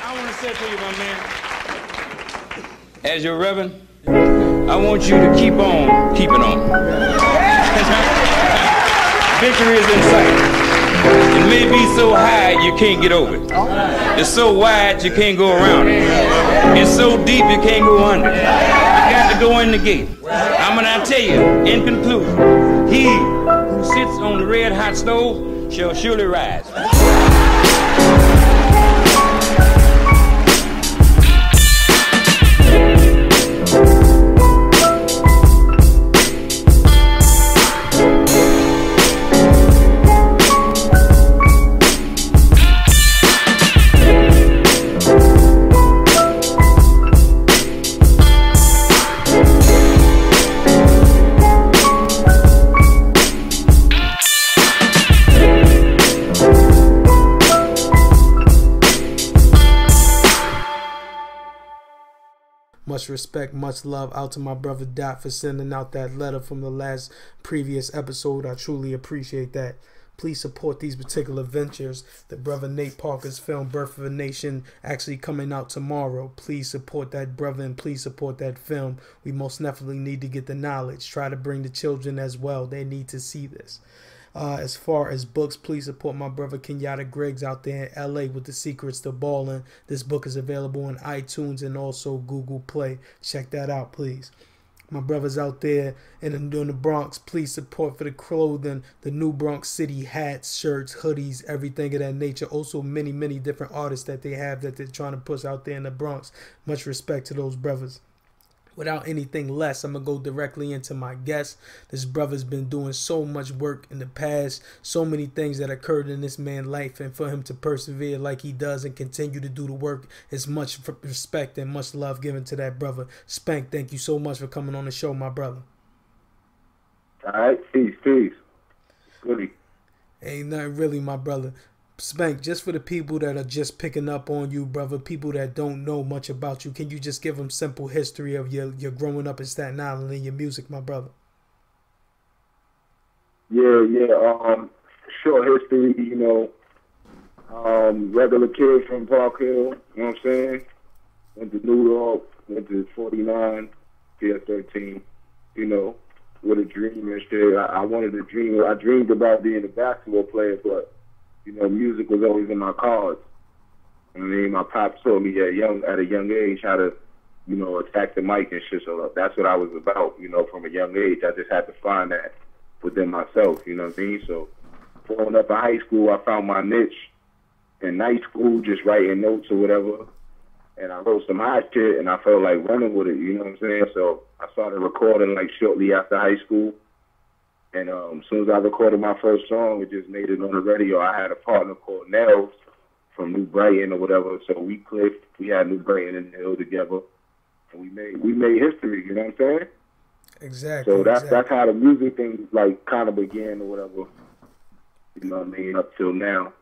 I want to say to you, my man, as your reverend, I want you to keep on keeping on. Victory is in sight. It may be so high you can't get over it. It's so wide you can't go around it. It's so deep you can't go under it. You got to go in the gate. I'm gonna tell you, in conclusion, he who sits on the red hot stove shall surely rise. Much respect, much love out to my brother Dot for sending out that letter from the previous episode. I truly appreciate that. Please support these particular ventures. The brother Nate Parker's film Birth of a Nation actually coming out tomorrow. Please support that brother and please support that film. We most definitely need to get the knowledge. Try to bring the children as well. They need to see this. As far as books, please support my brother Kenyatta Griggs out there in LA with The Secrets to Ballin'. This book is available on iTunes and also Google Play. Check that out, please. My brothers out there in the Bronx, please support for the clothing, the New Bronx City hats, shirts, hoodies, everything of that nature. Also many, many different artists that they have that they're trying to push out there in the Bronx. Much respect to those brothers. Without anything less, I'm going to go directly into my guest. This brother's been doing so much work in the past, so many things that occurred in this man's life, and for him to persevere like he does and continue to do the work is much respect and much love given to that brother. Spank, thank you so much for coming on the show, my brother. All right, peace. Goodie. Ain't nothing really, my brother. Spank, just for the people that are just picking up on you, brother, people that don't know much about you, can you just give them simple history of your growing up in Staten Island and your music, my brother? Yeah. Short history, regular kid from Park Hill, you know what I'm saying? Went to New York, went to 49, Pier 13, with a dream and shit. I dreamed about being a basketball player, but music was always in my cards. I mean, my pops taught me at a young age how to, attack the mic and shit. So that's what I was about, from a young age. I just had to find that within myself, you know what I mean? So growing up in high school, I found my niche in night school, just writing notes or whatever. And I wrote some hot shit, and I felt like running with it, you know what I'm saying? So I started recording, shortly after high school. And as soon as I recorded my first song, it just made it on the radio. I had a partner called Nels from New Brighton or whatever, so we clicked. We had New Brighton and Hill together, and we made history. You know what I'm saying? Exactly. So that's how the music thing kind of began or whatever. You know what I mean? Up till now.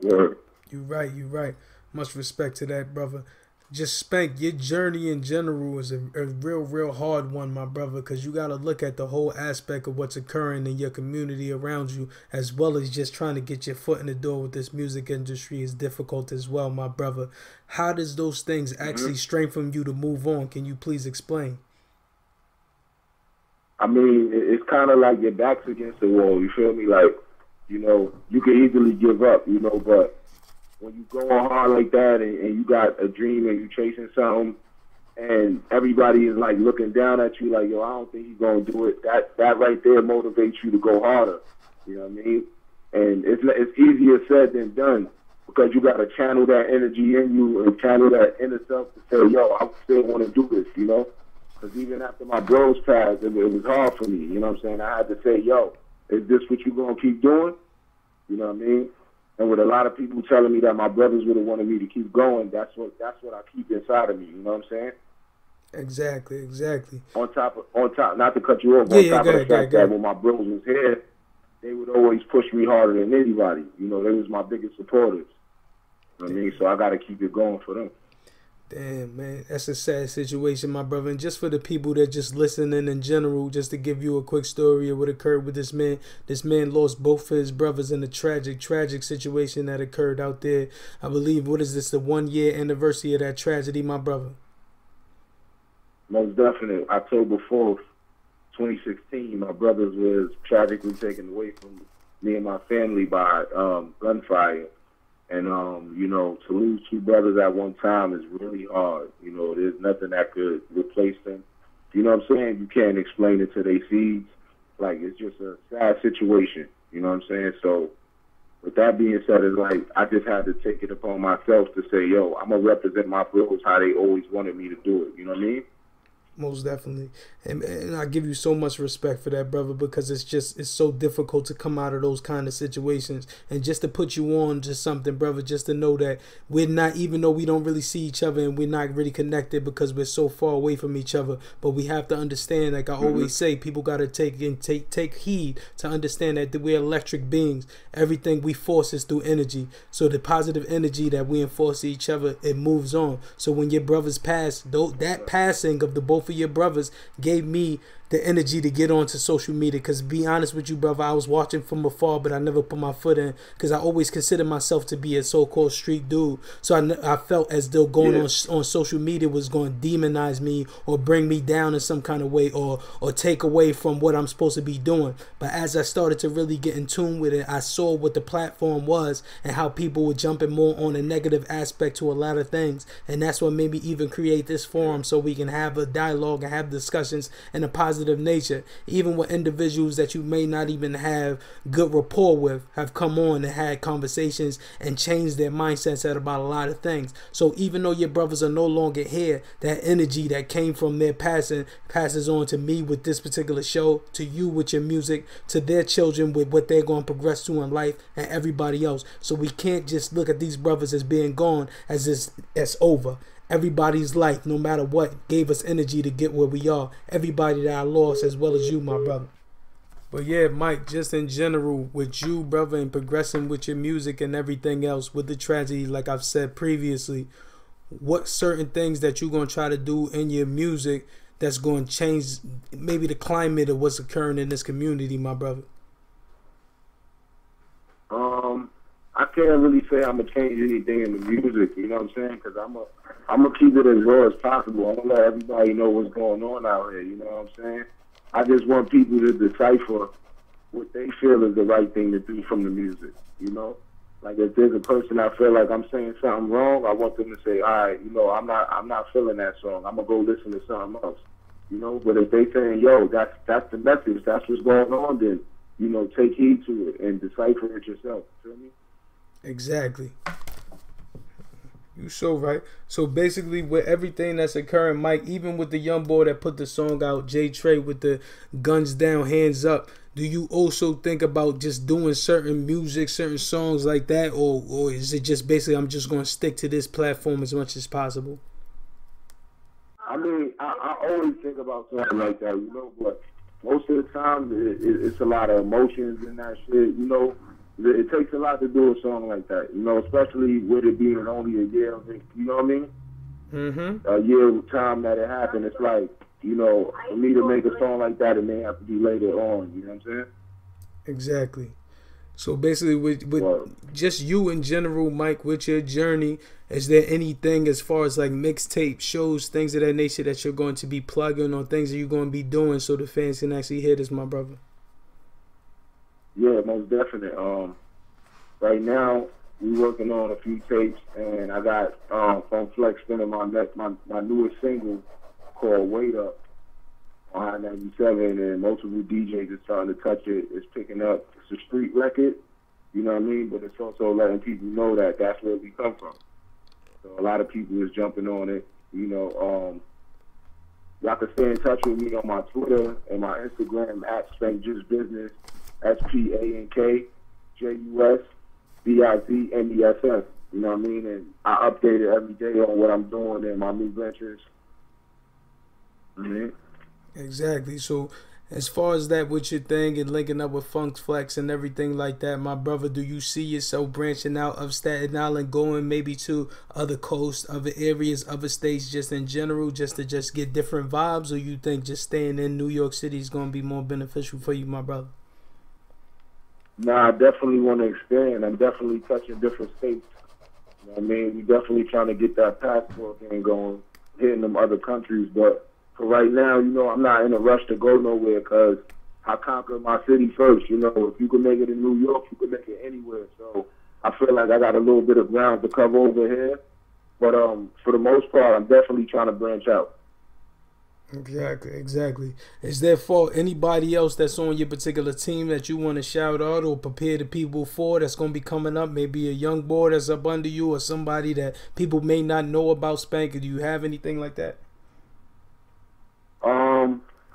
You're right. Much respect to that, brother. Just Spank, your journey in general is a real hard one, my brother, because you got to look at the whole aspect of what's occurring in your community around you, as well as just trying to get your foot in the door with this music industry is difficult as well, my brother. How does those things actually strengthen you to move on? Can you please explain? I mean, it's kind of like your back's against the wall, you feel me? You can easily give up, but when you go hard like that and you got a dream and you chasing something and everybody is looking down at you yo, I don't think he's going to do it, that right there motivates you to go harder. You know what I mean? And it's easier said than done because you got to channel that energy in you and channel that inner self to say, yo, I still want to do this, Because even after my bros passed, it was hard for me, you know what I'm saying? I had to say, yo, is this what you going to keep doing? You know what I mean? And with a lot of people telling me that my brothers would have wanted me to keep going, that's what I keep inside of me. You know what I'm saying? Exactly. On top, not to cut you off. On top of the fact that when my bros was here, they would always push me harder than anybody. They was my biggest supporters. You know what I mean? So I got to keep it going for them. Damn, man, that's a sad situation, my brother. And just for the people that just listening in general, just to give you a quick story of what occurred with this man. This man lost both of his brothers in a tragic situation that occurred out there. I believe, what is this, the 1 year anniversary of that tragedy, my brother? Most definitely. October 4th, 2016, my brothers was tragically taken away from me and my family by gunfire. And, you know, to lose two brothers at one time is really hard. You know, there's nothing that could replace them. You know what I'm saying? You can't explain it to their seeds. Like, it's just a sad situation. You know what I'm saying? So, with that being said, it's like I just had to take it upon myself to say, yo, I'm going to represent my bros how they always wanted me to do it. You know what I mean? Most definitely. And I give you so much respect for that, brother, because it's so difficult to come out of those kind of situations. And just to put you on to something, brother, just to know that we're not, even though we don't really see each other and we're not really connected because we're so far away from each other, but we have to understand, like I always say, people got to take heed to understand that we're electric beings. Everything we force is through energy. So the positive energy that we enforce to each other, it moves on. So when your brothers pass, that passing of the both of your brothers gave me the energy to get onto social media. Because be honest with you, brother, I was watching from afar, but I never put my foot in because I always consider myself to be a so-called street dude. So I felt as though going on social media was going to demonize me or bring me down in some kind of way or take away from what I'm supposed to be doing. But as I started to really get in tune with it, I saw what the platform was and how people were jumping more on a negative aspect to a lot of things. And that's what made me even create this forum so we can have a dialogue and have discussions in a positive nature, even with individuals that you may not even have good rapport with, have come on and had conversations and changed their mindsets about a lot of things. So even though your brothers are no longer here, that energy that came from their passing passes on to me with this particular show, to you with your music, to their children with what they're going to progress to in life, and everybody else. So we can't just look at these brothers as being gone as it's over. Everybody's life, no matter what, gave us energy to get where we are. Everybody that I lost, as well as you, my brother. But yeah, Mike, just in general, with you, brother, and progressing with your music and everything else, with the tragedy, like I've said previously, what certain things that you're going to try to do in your music that's going to change maybe the climate of what's occurring in this community, my brother? I can't really say I'm going to change anything in the music, you know what I'm saying? Because I'm going to keep it as raw as possible. I'm going to let everybody know what's going on out here, you know what I'm saying? I just want people to decipher what they feel is the right thing to do from the music, you know? Like if there's a person I feel like I'm saying something wrong, I want them to say, all right, you know, I'm not feeling that song. I'm going to go listen to something else, you know? But if they saying, yo, that's the message, that's what's going on, then, you know, take heed to it and decipher it yourself, feel me? Exactly. You so right. So basically with everything that's occurring, Mike, even with the young boy that put the song out, Jay Trey, with the guns down, hands up, do you also think about just doing certain music, certain songs like that, or is it just basically I'm just going to stick to this platform as much as possible? I mean, I always think about something like that, you know, but most of the time it's a lot of emotions and that shit, you know. It takes a lot to do a song like that, you know, especially with it being only a year, you know what I mean? Mm-hmm. A year of time that it happened, it's like, you know, for me to make a song like that, it may have to be later on, you know what I'm saying? Exactly. So basically with just you in general, Mike, with your journey, is there anything as far as like mixtape, shows, things of that nature that you're going to be plugging or things that you're going to be doing so the fans can actually hear this, my brother? Yeah, most definite. Right now, we working on a few tapes, and I got from Flex spinning my newest single called Wait Up on High 97, and multiple DJs are starting to touch it. It's picking up. It's a street record, you know what I mean? But it's also letting people know that that's where we come from. So a lot of people is jumping on it, you know. Y'all can stay in touch with me on my Twitter and my Instagram at Spank Jusbizness. SPANK JUSBIZNESS. You know what I mean? And I update it every day on what I'm doing and my new ventures. Mm-hmm. Exactly. So As far as that, what you think, and linking up with Funk Flex and everything like that, my brother, do you see yourself branching out of Staten Island, going maybe to other coasts, other areas, other states, just in general, just to just get different vibes, or you think just staying in New York City is going to be more beneficial for you, my brother? Nah, I definitely want to expand. I'm definitely touching different states. You know what I mean? We definitely trying to get that passport thing going, hitting them other countries, but for right now, you know, I'm not in a rush to go nowhere because I conquered my city first. You know, if you can make it in New York, you can make it anywhere. So I feel like I got a little bit of ground to cover over here. But for the most part, I'm definitely trying to branch out. Exactly. Is there for anybody else that's on your particular team that you want to shout out or prepare the people for that's going to be coming up? Maybe a young boy that's up under you or somebody that people may not know about Spank. Do you have anything like that?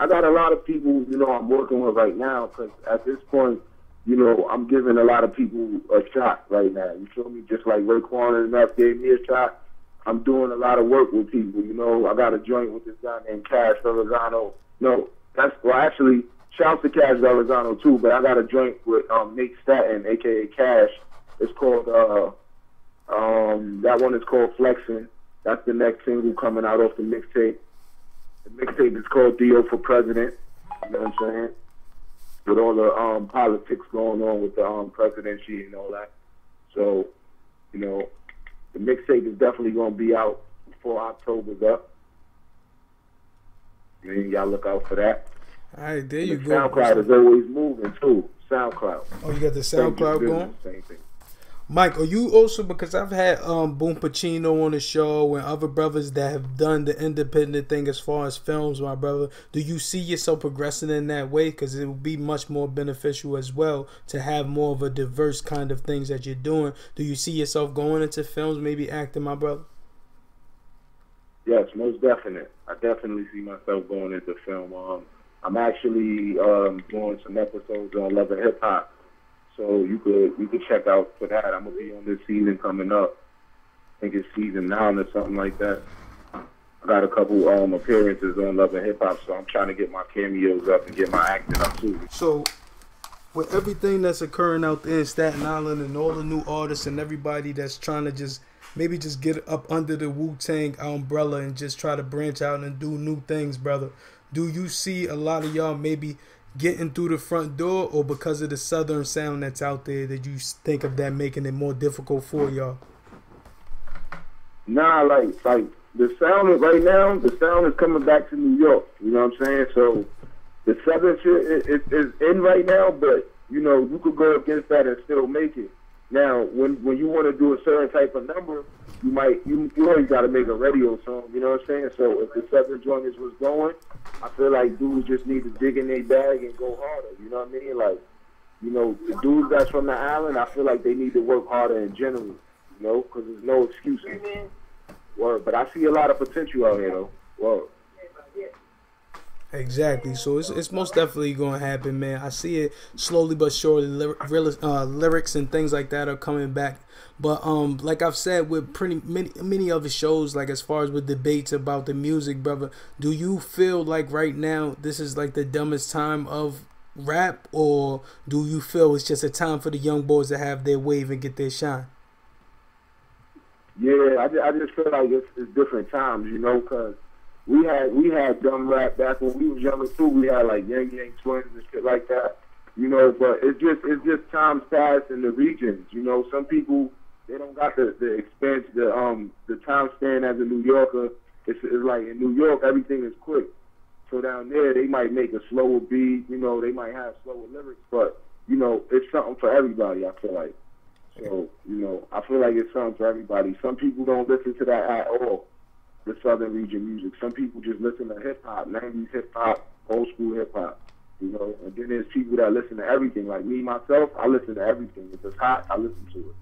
I got a lot of people, you know, I'm working with right now because at this point, you know, I'm giving a lot of people a shot right now. You feel me? Just like Raekwon and Enough gave me a shot. I'm doing a lot of work with people, you know. I got a joint with this guy named Cash Verrazano. No, actually, shouts to Cash Verrazano too, but I got a joint with Nate Staten, a.k.a. Cash. It's called, that one is called Flexin'. That's the next single coming out off the mixtape. The mixtape is called Dio for President. You know what I'm saying? With all the politics going on with the presidency and all that. So, you know, the mixtape is definitely going to be out before October's up. And y'all look out for that. All right, there you go. SoundCloud is always moving too. SoundCloud. Oh, you got the SoundCloud going? Same thing. Mike, are you also, because I've had Boom Pacino on the show and other brothers that have done the independent thing as far as films, my brother, do you see yourself progressing in that way? Because it would be much more beneficial as well to have more of a diverse kind of things that you're doing. Do you see yourself going into films, maybe acting, my brother? Yes, most definite. I definitely see myself going into film. I'm actually doing some episodes on Love and Hip Hop. So you could check out for that. I'm gonna be on this season coming up. I think it's season 9 or something like that. I got a couple appearances on Love and Hip Hop, so I'm trying to get my cameos up and get my acting up too. So with everything that's occurring out there in Staten Island and all the new artists and everybody that's trying to just maybe just get up under the Wu-Tang umbrella and just try to branch out and do new things, brother, do you see a lot of y'all maybe getting through the front door, or because of the southern sound that's out there that you think of that making it more difficult for y'all? Nah, like the sound is right now, the sound is coming back to New York. You know what I'm saying? So the southern shit is in right now, but you know, you could go against that and still make it. Now, when you want to do a certain type of number, you always got to make a radio song. You know what I'm saying? So if the southern joint is what's going, I feel like dudes just need to dig in their bag and go harder. You know what I mean? Like, you know, the dudes that's from the island, I feel like they need to work harder in general. You know, because there's no excuses. Word, but I see a lot of potential out here, though. Word. Exactly. So it's most definitely going to happen, man. I see it slowly but surely. Lyrics and things like that are coming back. But like I've said with pretty many other shows, like as far as with debates about the music, brother, do you feel like right now this is like the dumbest time of rap, or do you feel it's just a time for the young boys to have their wave and get their shine? Yeah, I just feel like it's different times, you know, because we had dumb rap back when we was younger too. We had like Yang Twins and shit like that, you know. But it's just times past in the regions, you know. Some people, they don't got the expense, the time span as a New Yorker. It's like in New York everything is quick. So down there they might make a slower beat, you know. They might have slower lyrics, but you know it's something for everybody. I feel like. So you know, I feel like it's something for everybody. Some people don't listen to that at all. The southern region music. Some people just listen to hip hop, 90s hip hop, old school hip hop, you know. And then there's people that listen to everything. Like me myself, I listen to everything. If it's hot, I listen to it.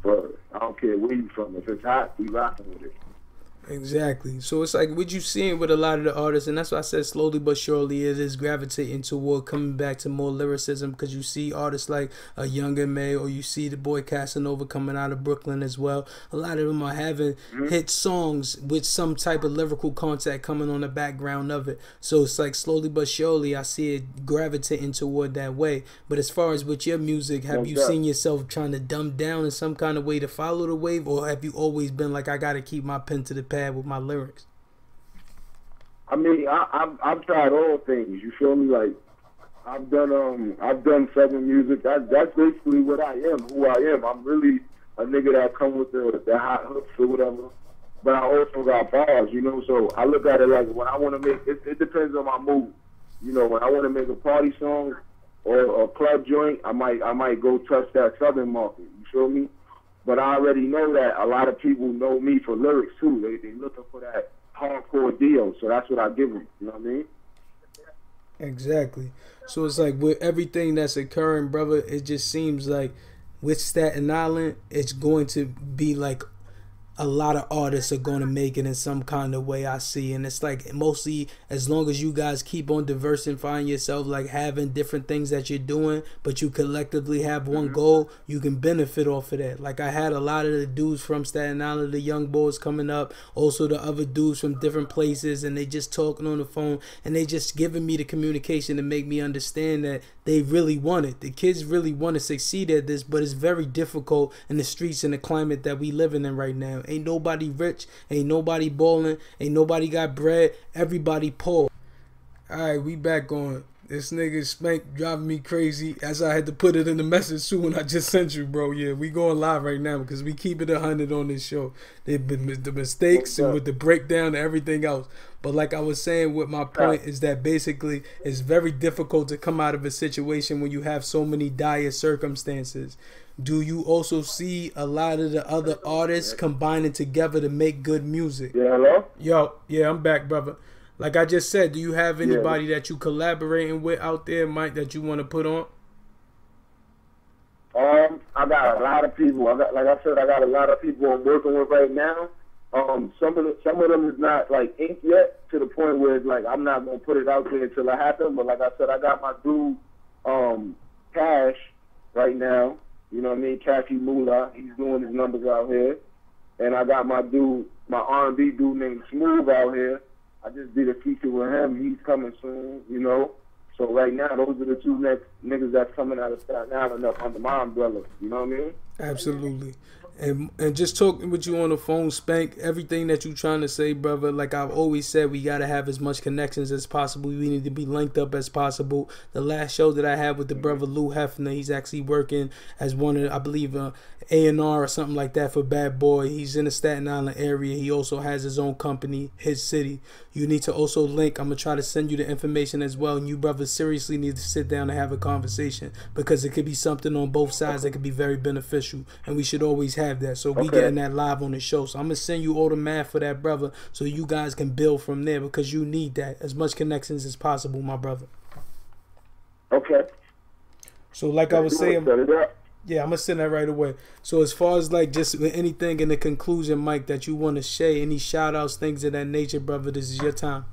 But I don't care where you from. If it's hot, we rocking with it. Exactly. So it's like what you seeing with a lot of the artists, and that's why I said slowly but surely it is gravitating toward coming back to more lyricism, because you see artists like a Young M.A., or you see the boy Casanova coming out of Brooklyn as well. A lot of them are having hit songs with some type of lyrical content coming on the background of it. So it's like slowly but surely I see it gravitating toward that way. But as far as with your music, have you seen yourself trying to dumb down in some kind of way to follow the wave, or have you always been like, I gotta keep my pen to the pad with my lyrics? I mean, I've tried all things. You feel me? Like I've done Southern music. That's basically what I am, who I am. I'm really a nigga that come with the hot hooks or whatever. But I also got bars, you know. So I look at it like when I want to make it depends on my mood. You know, when I want to make a party song or a club joint, I might go touch that Southern market. You feel me? But I already know that a lot of people know me for lyrics too. They looking for that hardcore deal, so that's what I give them. You know what I mean? Exactly. So it's like with everything that's occurring, brother, it just seems like with Staten Island, it's going to be like a lot of artists are going to make it in some kind of way, I see. And it's like mostly as long as you guys keep on diversifying yourself, like having different things that you're doing, but you collectively have one goal, you can benefit off of that. Like I had a lot of the dudes from Staten Island, the young boys coming up, also the other dudes from different places, and they just talking on the phone, and they just giving me the communication to make me understand that they really want it. The kids really want to succeed at this, but it's very difficult in the streets and the climate that we living in right now. Ain't nobody rich, ain't nobody balling, ain't nobody got bread, everybody poor. Alright, we back on. This nigga Spank driving me crazy, as I had to put it in the message too when I just sent you, bro. Yeah, we going live right now because we keep it 100 on this show. They've been the mistakes and with the breakdown and everything else. But like I was saying, what my point is that basically it's very difficult to come out of a situation when you have so many dire circumstances. Do you also see a lot of the other artists combining together to make good music? Yeah, hello? Yo, yeah, I'm back, brother. Like I just said, do you have anybody that you collaborating with out there, Mike, that you want to put on? I got a lot of people. Like I said, I got a lot of people I'm working with right now. Some of them is not like inked yet, to the point where it's like I'm not gonna put it out there until it happens. But like I said, I got my dude Cash right now. You know what I mean? Cashy Moolah. He's doing his numbers out here. And I got my dude, my R&B dude named Smooth out here. I just did a feature with him. He's coming soon, you know. So right now, those are the two next niggas that's coming out of Staten Island up under my umbrella. You know what I mean? Absolutely. And just talking with you on the phone, Spank, everything that you trying to say, brother, like I've always said, we got to have as much connections as possible. We need to be linked up as possible. The last show that I had with the brother Lou Hefner, he's actually working as one of, I believe, A&R or something like that for Bad Boy. He's in the Staten Island area. He also has his own company, His City. You need to also link. I'm going to try to send you the information as well. And you, brothers, seriously need to sit down and have a conversation, because it could be something on both sides that could be very beneficial. And we should always have that. So we getting that live on the show. So I'm going to send you all the math for that, brother, so you guys can build from there, because you need that. As much connections as possible, my brother. Okay. So like I was saying, yeah, I'm going to send that right away. So as far as like just anything in the conclusion, Mike, that you want to share, any shout outs, things of that nature, brother, this is your time.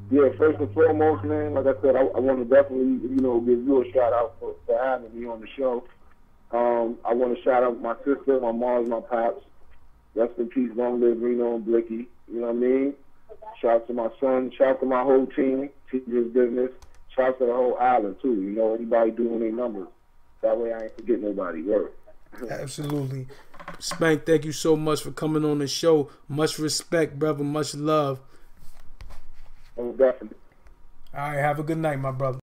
Yeah, first and foremost, man, like I said, I want to definitely, you know, give you a shout out for having me on the show. I want to shout out my sister, my mom, my pops. Rest in peace, long live Reno and Blicky. You know what I mean? Shout out to my son. Shout out to my whole team, Jusbizness. Shout out to the whole island, too. You know, anybody doing their numbers. That way I ain't forget nobody. Word. Absolutely. Spank, thank you so much for coming on the show. Much respect, brother. Much love. Oh, definitely. All right, have a good night, my brother.